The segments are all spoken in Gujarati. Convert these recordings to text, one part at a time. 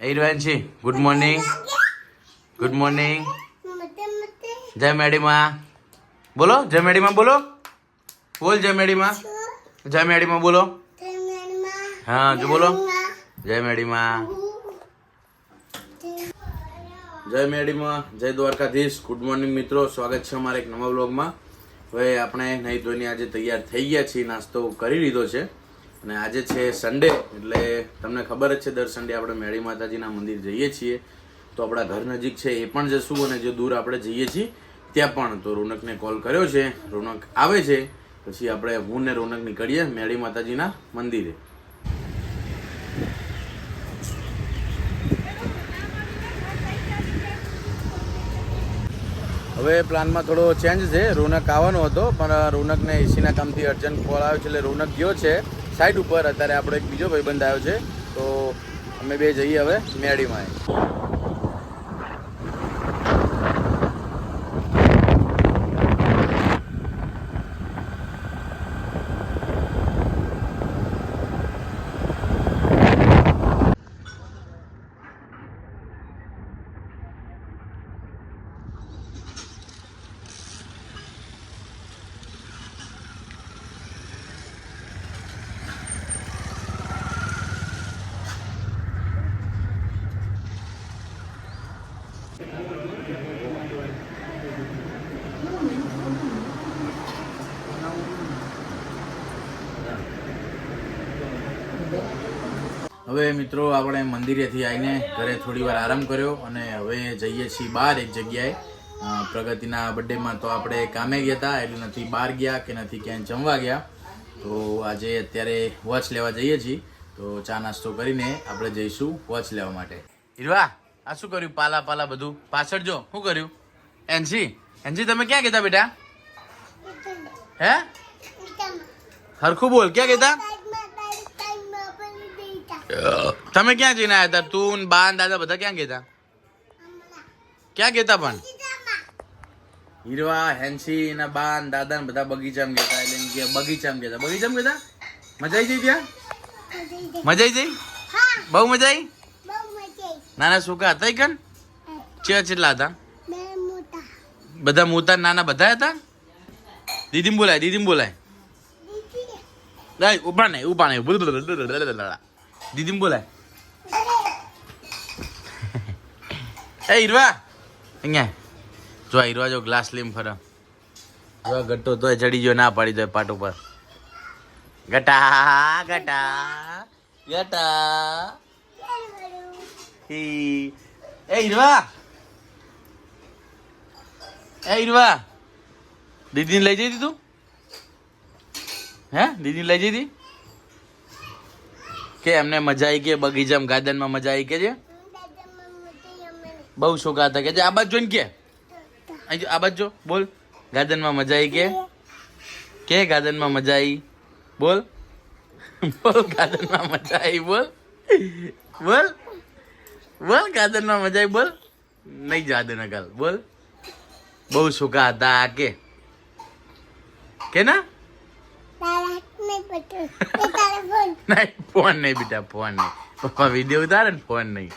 હિરવાનજી ગુડ મોર્નિંગ. Good morning. જય મેડીમાં બોલો. જય મેડીમાં બોલો. બોલ જય મેડીમાં. જય મેડીમાં બોલો. હા જો બોલો. જય મેડીમાં. જય મેડીમાં. જય દ્વારકાધીશ. ગુડ મોર્નિંગ મિત્રો, સ્વાગત છે અમારા એક નવા વ્લોગમાં. હવે આપણે નહીં ધોઈને આજે તૈયાર થઈ ગયા છીએ, નાસ્તો કરી લીધો છે અને આજે છે સન્ડે, એટલે તમને ખબર જ છે દર સન્ડે આપણે મેળી માતાજીના મંદિર જઈએ છીએ. તો આપણા ઘર નજીક છે એ પણ જશું અને જો દૂર આપણે જઈએ છીએ ત્યાં પણ. તો રોનકને કોલ કર્યો છે, રોનક આવે છે પછી આપણે હું ને રોનક નીકળીએ મેળી માતાજીના મંદિરે. હવે પ્લાનમાં થોડો ચેન્જ છે. રોનક આવવાનો હતો પણ રોનકને એસીના કામથી અર્જન્ટ કોલ આવ્યો છે એટલે રોનક ગયો છે સાઈડ ઉપર. અત્યારે આપણો એક બીજો ભાઈબંધ આવ્યો છે તો અમે બે જઈએ હવે મેળીમાં. હવે મિત્રો આપણે મંદિરેથી આવીને ઘરે થોડી વાર આરામ કર્યો અને હવે જઈએ છીએ બહાર એક જગ્યાએ. પ્રગતિના બર્થડેમાં તો આપણે કામે ગયા હતા એટલે નથી બહાર ગયા કે નથી ક્યાંય જમવા ગયા. તો આજે અત્યારે વોચ લેવા જઈએ છીએ. તો ચા નાસ્તો કરીને આપણે જઈશું વોચ લેવા માટે. હીરવા આ શું કર્યું? પાલા પાલા બધું પાછળ જો શું કર્યું? એનસી તમે ક્યાં ગયા બેટા? હે હરખું બોલ, ક્યાં ગયા? તમે ક્યાં જઈને આવ્યા હતા? તું બા દાદા બધા ક્યાં ગયા? ક્યાં ગયા પણ? હીરવા હેન્સી ના બા દાદા ને બધા બગીચામાં ગયા હતા. એટલે બગીચામાં ગયા હતા. બગીચામાં ગયા હતા? મજા આવી જઈ ત્યાં? મજા આવી જઈ? બહુ મજા આવી? નાના છોકરા હતા કન? કેટલા હતા? બધા મોટા નાના બધા હતા? દીદી બોલાય, દીદી બોલાય. ઉભા નહીં દીદી બોલાય. એ હીરવા અહીંયા જો. હીરવા જો ગ્લાસ લઈને ફરે. જો ગટ્ટો તોય ચડી ગયો, ના પાડી દો પાટ ઉપર. ગટા ગટા ગટા. એ હીરવા, એ હીરવા દીદીને લઈ જઈ હતી તું? હે દીદી લઈ જઈ હતી કે એમને મજા આવી કે બગીચામાં ગાર્ડનમાં મજા આવી કે છે? બહુ છોકરા હતા કે છે? આ બાજુ જોઈને કે આ બાજુ જો બોલ. ગાર્ડનમાં મજા આવી કે ગાર્ડનમાં મજા આવી બોલ. બોલ ગાર્ડનમાં મજા આવી બોલ. બોલ બોલ ગાર્ડનમાં મજા આવી બોલ. નહીં જાદે ના ગાલ બોલ. બહુ છોકરા હતા કે ના? નહીં ફોન નહીં બેટા, ફોન નહીં. પપ્પા વિડીયો ઉતારે ને, ફોન નહીં.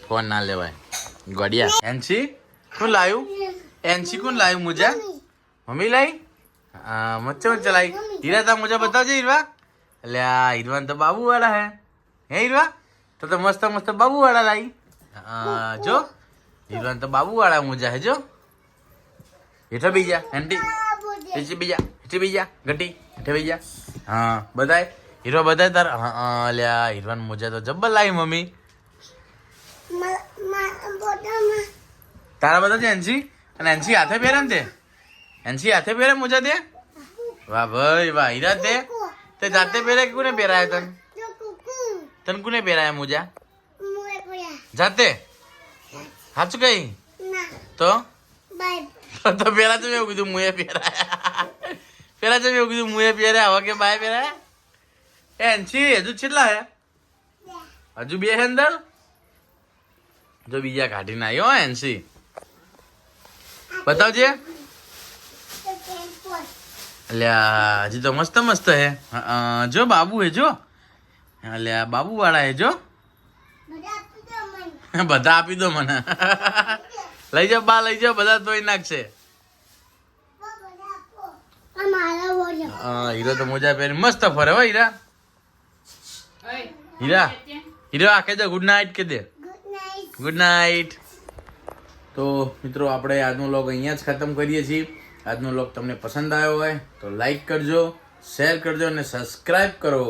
ફોન ના લેવાય ગોડિયા. એનસી કોણ લાવ્યું? એનસી કોણ લાવ્યું? મુજા મમ્મી લાવી? મચ્ચા મચ્ચા લાવી. હીરા તા મુજા બતાવજે હીરવા. એટલે આ હીરવાન તો બાબુ વાળા હે હીરવા? તો મસ્ત મસ્ત બાબુ વાળા લાવી. જો હીરવાન તો બાબુ વાળા મુજા હે જો. હેઠા બીજા આંટી હેઠી બીજા, હેઠી બીજા ગટી હેઠે બીજા. હા બધાય હીરો બધાય તાર. હા લ્યા હીરવાન મોજા તો જબ્બર લાવી મમ્મી. તારા બધા છે એનસી? અને એનસી હાથે પહેરે ને તે? એનસી હાથે પહેરે મોજા તે? વાહ ભાઈ વાહ. હીરા તે જાતે પહેરે કે કોને પહેરાયા તને? તને કોને પહેરાયા મોજા? જાતે? સાચું કઈ? તો તો પેલા તો એવું કીધું મુએ પહેરાયા. પેલા તો એવું કીધું મુએ પહેર્યા. હવે કે બાય પહેરાયા? એ એનસી હજુ કેટલા હે? હજુ બે હે અંદર? જો બીજા કાઢીને આવ્યો એનસી. બતાવજે. અલ્યા હજી તો મસ્ત મસ્ત હે જો બાબુ હે જો અલ્યા બાબુ વાળા હે જો બધા આપી દો મને લઈ જાઓ બા લઈ જાઓ બધા તોય નાખશે હીરો તો મોજા પહેરી મસ્ત ફરે હો હીરા હીરા હીરો આ કહી દે ગુડ નાઇટ કે દે ગુડ નાઇટ. તો મિત્રો આપણે આજનો વ્લોગ અહીંયા જ ખતમ કરીએ છીએ. આજનો વ્લોગ તમને પસંદ આવ્યો હોય તો લાઈક કરજો, શેર કરજો અને સબસ્ક્રાઈબ કરો.